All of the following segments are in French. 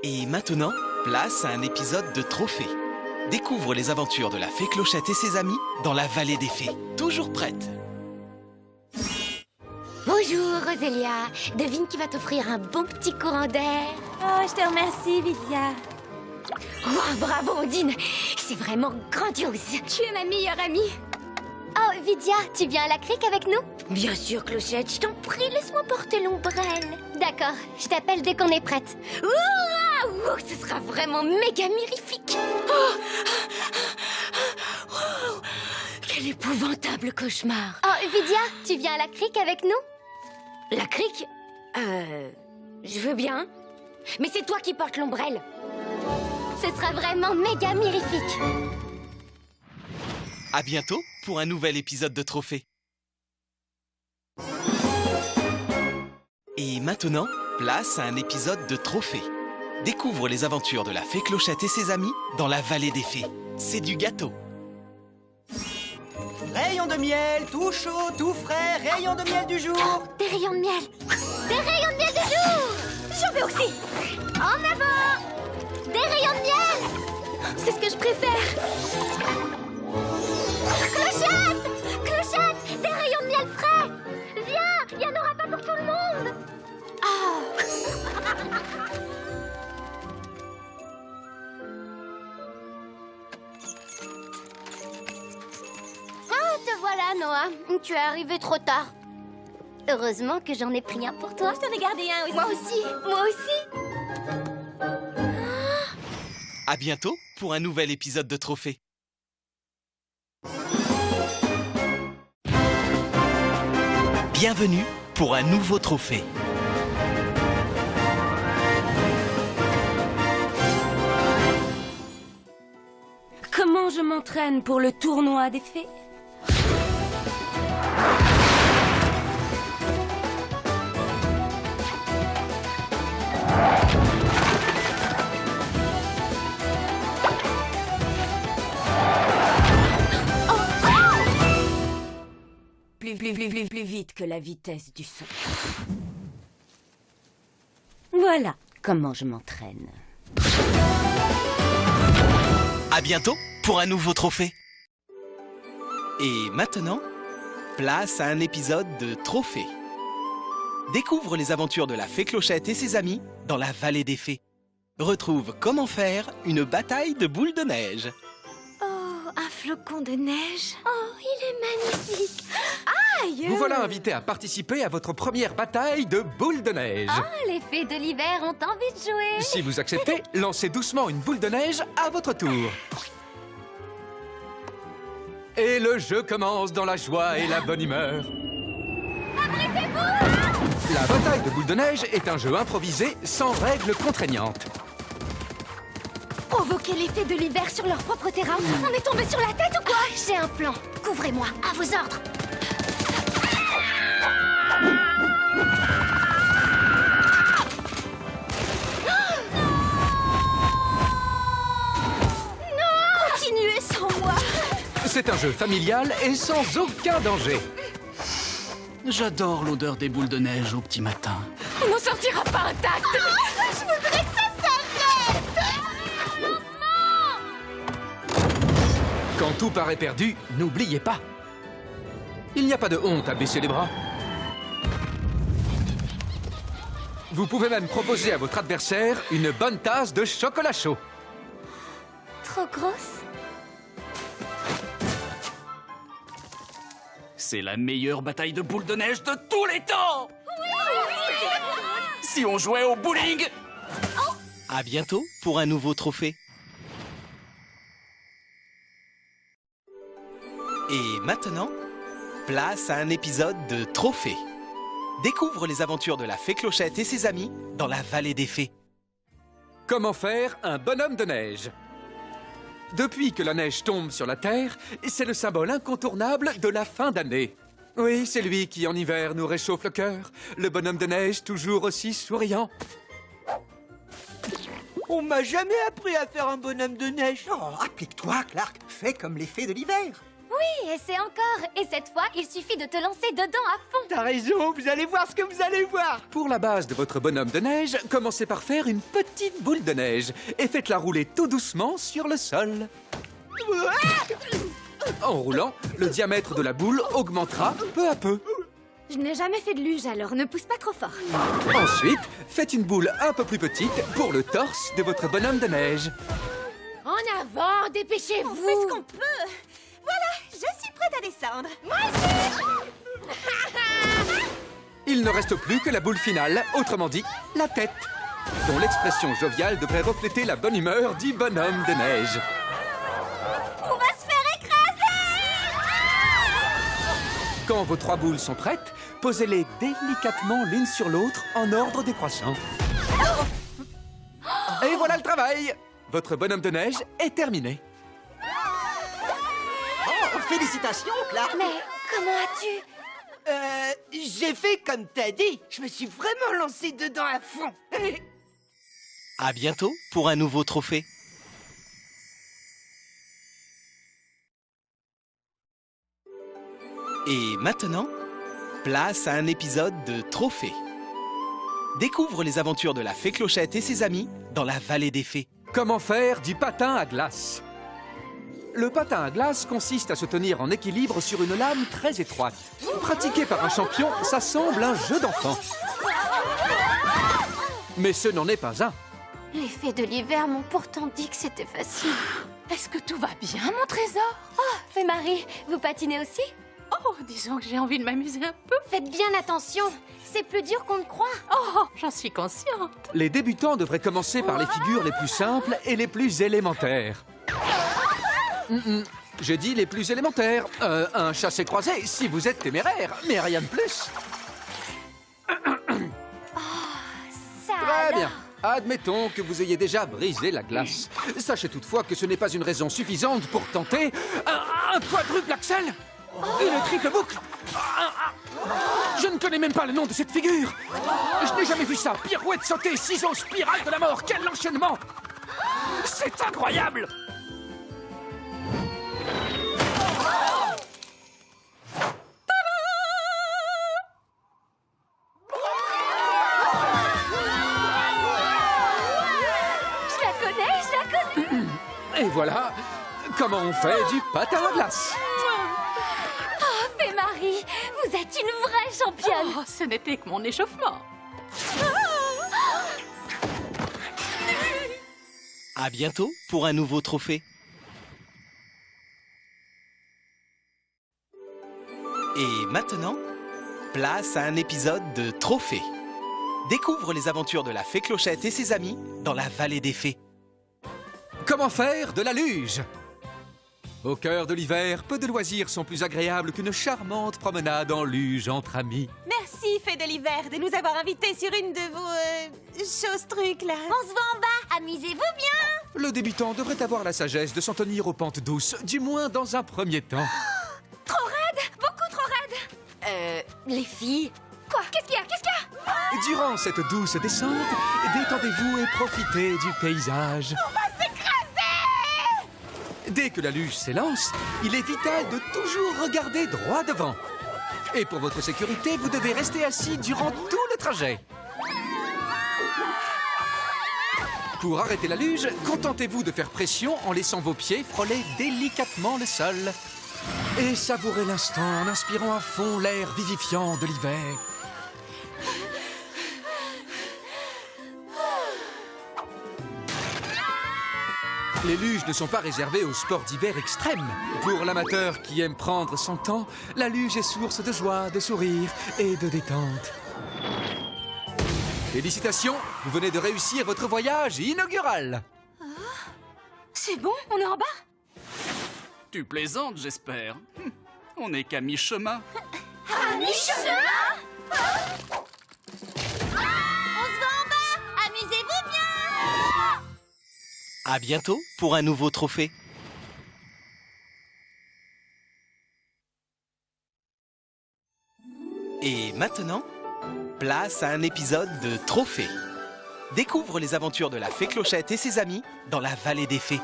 Et maintenant, place à un épisode de Trophée. Découvre les aventures de la fée Clochette et ses amis dans la vallée des fées. Toujours prête. Bonjour Rosélia, devine qui va t'offrir un bon petit courant d'air. Oh, je te remercie, Vidia. Oh, bravo Ondine, c'est vraiment grandiose. Tu es ma meilleure amie. Oh Vidia, tu viens à la crique avec nous? Bien sûr Clochette, je t'en prie, laisse-moi porter l'ombrelle. D'accord, je t'appelle dès qu'on est prête. Ouah, ce sera vraiment méga mirifique. Oh, wow, quel épouvantable cauchemar. Oh Vidia, tu viens à la crique avec nous? La crique? Je veux bien. Mais c'est toi qui portes l'ombrelle. Ce sera vraiment méga mirifique. À bientôt pour un nouvel épisode de Trophée. Et maintenant, place à un épisode de Trophée. Découvre les aventures de la fée Clochette et ses amis dans la vallée des fées. C'est du gâteau. Rayons de miel, tout chaud, tout frais, rayons de miel du jour. Des rayons de miel. Des rayons de miel de jour. J'en veux aussi. En avant. Des rayons de miel. C'est ce que je préfère. Clochette! Clochette! Des rayons de miel frais. Viens, il n'y en aura pas pour tout le monde. Ah, te voilà, Noah. Tu es arrivé trop tard. Heureusement que j'en ai pris un pour toi. Je t'en ai gardé un aussi. Moi aussi. Moi aussi. À bientôt pour un nouvel épisode de Trophée. Bienvenue pour un nouveau trophée. Comment je m'entraîne pour le tournoi des fées? Plus vite que la vitesse du son. Voilà comment je m'entraîne. À bientôt pour un nouveau trophée. Et maintenant, place à un épisode de Trophée. Découvre les aventures de la fée Clochette et ses amis dans la vallée des fées. Retrouve comment faire une bataille de boules de neige. Oh, un flocon de neige. Oh, il est magnifique. Aïe! Vous voilà invité à participer à votre première bataille de boules de neige. Oh, les fées de l'hiver ont envie de jouer. Si vous acceptez, lancez doucement une boule de neige à votre tour. Et le jeu commence dans la joie et la bonne humeur. Abritez-vous! La bataille de boules de neige est un jeu improvisé sans règles contraignantes. Provoquer les fées de l'hiver sur leur propre terrain. On est tombé sur la tête ou quoi? J'ai un plan. Couvrez-moi, à vos ordres. Non! Continuez sans moi. C'est un jeu familial et sans aucun danger. J'adore l'odeur des boules de neige au petit matin. On n'en sortira pas intact. Je voudrais que ça s'arrête. Quand tout paraît perdu, n'oubliez pas. Il n'y a pas de honte à baisser les bras. Vous pouvez même proposer à votre adversaire une bonne tasse de chocolat chaud. Trop grosse? C'est la meilleure bataille de boules de neige de tous les temps. Si on jouait au bowling. À bientôt pour un nouveau trophée. Et maintenant, place à un épisode de Trophée. Découvre les aventures de la fée Clochette et ses amis dans la vallée des fées. Comment faire un bonhomme de neige? Depuis que la neige tombe sur la Terre, c'est le symbole incontournable de la fin d'année. Oui, c'est lui qui, en hiver, nous réchauffe le cœur. Le bonhomme de neige, toujours aussi souriant. On m'a jamais appris à faire un bonhomme de neige. Oh, applique-toi, Clark. Fais comme les fées de l'hiver. Oui, et c'est encore. Et cette fois, il suffit de te lancer dedans à fond. T'as raison, vous allez voir ce que vous allez voir. Pour la base de votre bonhomme de neige, commencez par faire une petite boule de neige et faites-la rouler tout doucement sur le sol. En roulant, le diamètre de la boule augmentera peu à peu. Je n'ai jamais fait de luge, alors ne pousse pas trop fort. Ensuite, faites une boule un peu plus petite pour le torse de votre bonhomme de neige. En avant, dépêchez-vous. On fait ce qu'on peut. Voilà, je suis prête à descendre. Il ne reste plus que la boule finale, autrement dit, la tête, dont l'expression joviale devrait refléter la bonne humeur du bonhomme de neige. On va se faire écraser. Quand vos 3 boules sont prêtes, posez-les délicatement l'une sur l'autre en ordre décroissant. Et voilà le travail! Votre bonhomme de neige est terminé. Oh, félicitations, Clark. Mais comment as-tu... J'ai fait comme t'as dit. Je me suis vraiment lancé dedans à fond. À bientôt pour un nouveau trophée. Et maintenant, place à un épisode de Trophée. Découvre les aventures de la fée Clochette et ses amis dans la vallée des fées. Comment faire du patin à glace? Le patin à glace consiste à se tenir en équilibre sur une lame très étroite. Pratiqué par un champion, ça semble un jeu d'enfant. Mais ce n'en est pas un. Les fées de l'hiver m'ont pourtant dit que c'était facile. Est-ce que tout va bien, mon trésor? Oh, Fée Marie, vous patinez aussi? Oh, disons que j'ai envie de m'amuser un peu. Faites bien attention, c'est plus dur qu'on ne croit. Oh, j'en suis consciente. Les débutants devraient commencer par les figures les plus simples et les plus élémentaires. J'ai dit les plus élémentaires. Un chassé-croisé, si vous êtes téméraire, mais rien de plus. Ça Très alors. bien. Admettons que vous ayez déjà brisé la glace. Sachez toutefois que ce n'est pas une raison suffisante pour tenter un quadruple axel. Une triple boucle. Je ne connais même pas le nom de cette figure. Je n'ai jamais vu ça. Pirouette sautée, ciseaux, spirale de la mort. Quel enchaînement! C'est incroyable! Je la connais. Et voilà comment on fait du patin à glace. Oh, Fée Marie, vous êtes une vraie championne. Oh, ce n'était que mon échauffement. À bientôt pour un nouveau trophée. Et maintenant, place à un épisode de Trophée. Découvre les aventures de la fée Clochette et ses amis dans la vallée des fées. Comment faire de la luge? Au cœur de l'hiver, peu de loisirs sont plus agréables qu'une charmante promenade en luge entre amis. Merci, Fée de l'hiver, de nous avoir invités sur une de vos choses-trucs, là. On se voit en bas, amusez-vous bien. Le débutant devrait avoir la sagesse de s'en tenir aux pentes douces, du moins dans un premier temps. Trop raide, beaucoup trop raide. Les filles. Quoi? Qu'est-ce qu'il y a? Durant cette douce descente, détendez-vous et profitez du paysage. On va s'écraser! Dès que la luge s'élance, il est vital de toujours regarder droit devant. Et pour votre sécurité, vous devez rester assis durant tout le trajet. Pour arrêter la luge, contentez-vous de faire pression en laissant vos pieds frôler délicatement le sol. Et savourez l'instant en inspirant à fond l'air vivifiant de l'hiver. Les luges ne sont pas réservées aux sports d'hiver extrêmes. Pour l'amateur qui aime prendre son temps, la luge est source de joie, de sourire et de détente. Félicitations, vous venez de réussir votre voyage inaugural. C'est bon, on est en bas? Tu plaisantes, j'espère. On n'est qu'à mi-chemin. À mi-chemin. On se voit en bas, amusez-vous bien. À bientôt pour un nouveau trophée. Et maintenant, place à un épisode de Trophée. Découvre les aventures de la fée Clochette et ses amis dans la vallée des fées.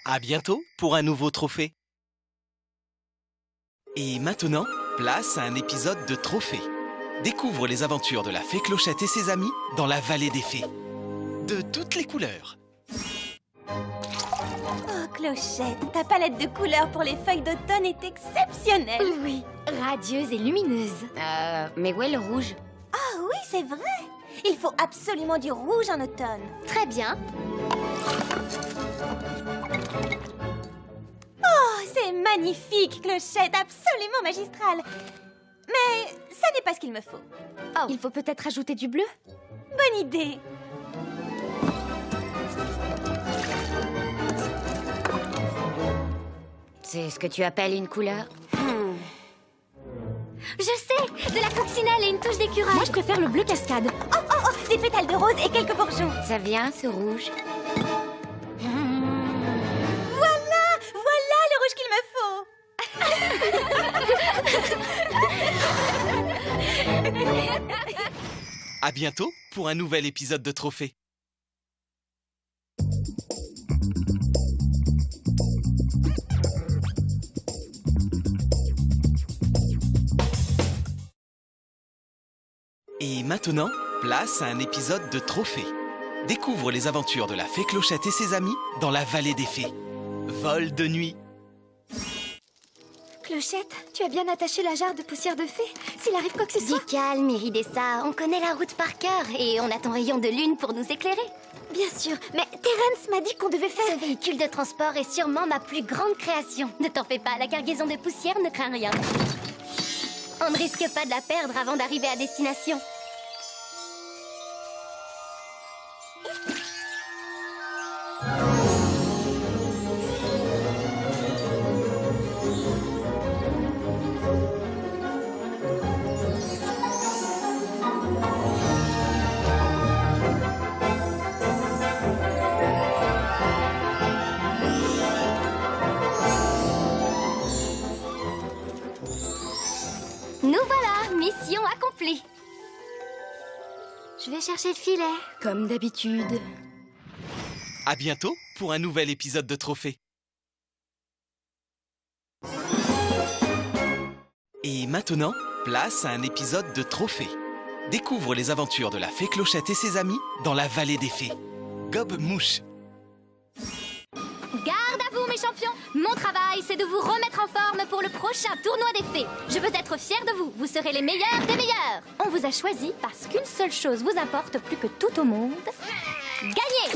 À bientôt pour un nouveau trophée. Et maintenant, place à un épisode de Trophée. Découvre les aventures de la fée Clochette et ses amis dans la vallée des fées. De toutes les couleurs. Oh, Clochette, ta palette de couleurs pour les feuilles d'automne est exceptionnelle. Oui, radieuse et lumineuse. Mais où est le rouge? Ah oui, c'est vrai. Il faut absolument du rouge en automne. Très bien. Oh, c'est magnifique, Clochette, absolument magistral. Mais ça n'est pas ce qu'il me faut. Oh, il faut peut-être ajouter du bleu? Bonne idée. C'est ce que tu appelles une couleur? Je sais! De la coccinelle et une touche d'écureuil. Moi, je préfère le bleu cascade. Oh, oh, oh, des pétales de rose et quelques bourgeons. Ça vient, ce rouge? Voilà, voilà le rouge qu'il me faut. À bientôt pour un nouvel épisode de Trophée. Et maintenant, place à un épisode de Trophée. Découvre les aventures de la fée Clochette et ses amis dans la vallée des fées. Vol de nuit. Clochette, tu as bien attaché la jarre de poussière de fée. S'il arrive quoi que ce soit... Dis calme, Iridessa. On connaît la route par cœur et on a ton rayon de lune pour nous éclairer. Bien sûr, mais Terence m'a dit qu'on devait faire... Ce véhicule de transport est sûrement ma plus grande création. Ne t'en fais pas, la cargaison de poussière ne craint rien. On ne risque pas de la perdre avant d'arriver à destination. Nous voilà, mission accomplie. Je vais chercher le filet, comme d'habitude. À bientôt pour un nouvel épisode de Trophée. Et maintenant, place à un épisode de Trophée. Découvre les aventures de la fée Clochette et ses amis dans la vallée des fées. Gobe Mouche. Garde à vous, mes champions! Mon travail, c'est de vous remettre en forme pour le prochain tournoi des fées. Je veux être fière de vous. Vous serez les meilleurs des meilleurs. On vous a choisi parce qu'une seule chose vous importe plus que tout au monde. Gagner!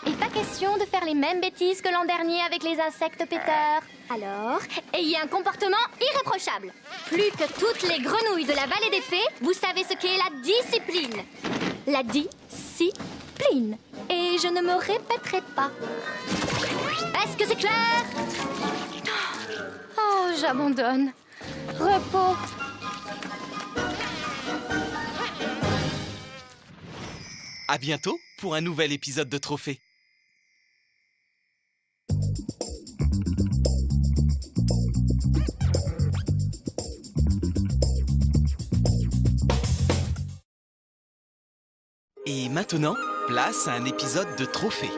Et pas question de faire les mêmes bêtises que l'an dernier avec les insectes péteurs. Alors, ayez un comportement irréprochable. Plus que toutes les grenouilles de la vallée des fées, vous savez ce qu'est la discipline. La discipline. Et je ne me répéterai pas. Est-ce que c'est clair? Oh, j'abandonne. Repos. À bientôt pour un nouvel épisode de Trophée. Et maintenant, place à un épisode de Trophée.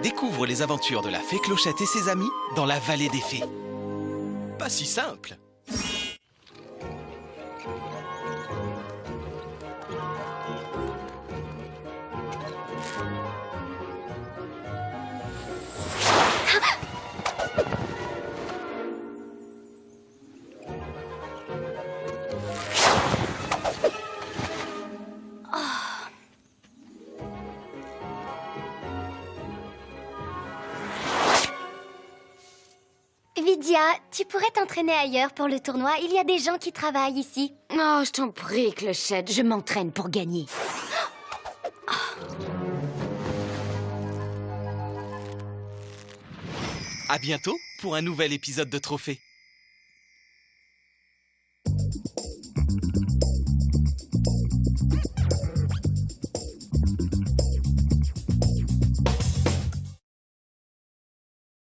Découvre les aventures de la fée Clochette et ses amis dans la vallée des fées. Pas si simple. Vidia, tu pourrais t'entraîner ailleurs pour le tournoi. Il y a des gens qui travaillent ici. Oh, je t'en prie, Clochette, je m'entraîne pour gagner. À bientôt pour un nouvel épisode de Trophée.